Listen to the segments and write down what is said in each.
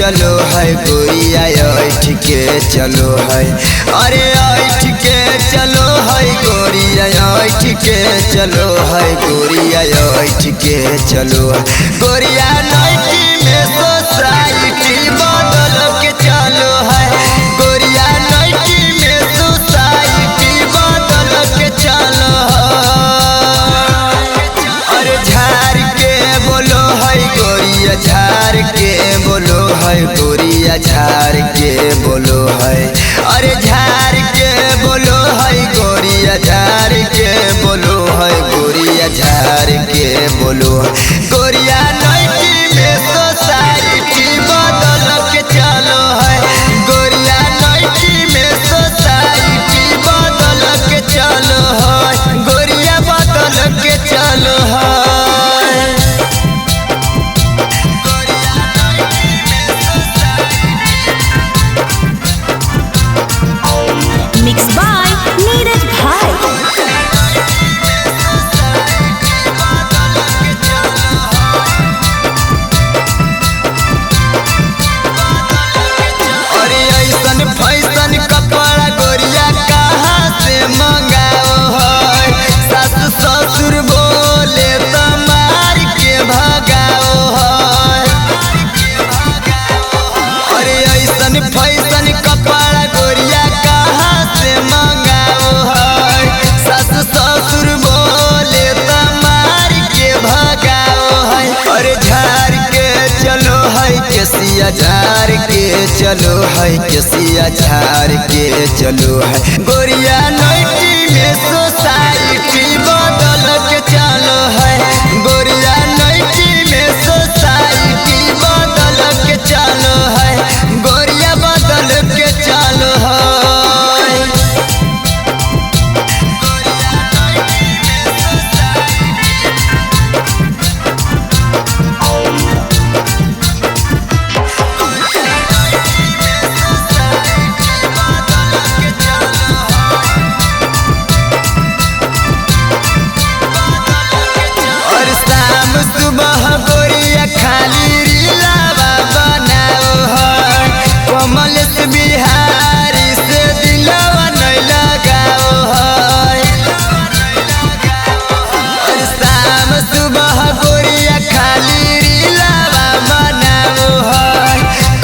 चलो है गोरिया ऐठ के चलो है, अरे ऐठ के चलो है गोरिया ऐठ के चलो है, गोरिया ऐठ के चलो है, गोरिया नाइटी में सोसाइटी बदल के चलो है, गोरिया नाइटी में सोसाइटी बदल के चलो है। अरे झाड़ के बोलो है गोरिया झाड़ के बोलो है, गोरिया झाड़ के बोलो है, अरे झाड़ के बोलो है गोरिया झाड़ के बोलो है, गोरिया झाड़ के बोलो है, गोरिया नाइटी में सोसाइटी बदल के चलो है, गोरिया नाइटी में सोसाइटी बदल के चलो है, गोरिया बदल के चलो है। मिक्स बाय नीरज भाई। अरे ऐसन फैसन कपड़ा गोरिया कहाँ से मंगाओ है, सास ससुर बोले तो मार के भगाओ है। अरे ऐसन फैसन कपड़ा गोरिया कहाँ से मंगाओ है, सास ससुर बोले तो मार के भगाओ है। अरे झाड़ के चलो है केसिया झाड़ के चलो है, केसिया झाड़ के चलो है, गोरिया नाइटी में सोसाइटी बदल के चलो है, गोरिया नाइटी में सोसाइटी बदल के चलो है, गोरिया बदल के चलो है। और शाम सुबह गोरिया खाली रीलावा बनाओ है, कमल से बिहारी से दिलवा नहीं लगाओ है। और शाम सुबह गोरिया खाली रीलावा बनाओ है,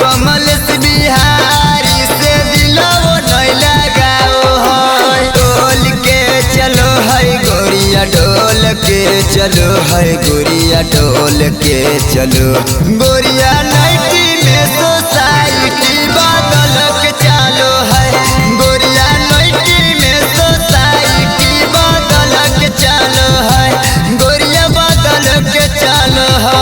कमल से बिहारी से दिलवा नहीं लगाओ है। डोल के चलो है गोरिया डोल के चलो है, गोरिया डोल के चलो, गोरिया नाइटी में सोसाइटी बदल के चलो है, गोरिया नाइटी में सोसाइटी बदल के चलो है, गोरिया बदल के चलो है।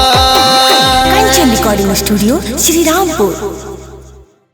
Kanchan recording studio Shri Rampur.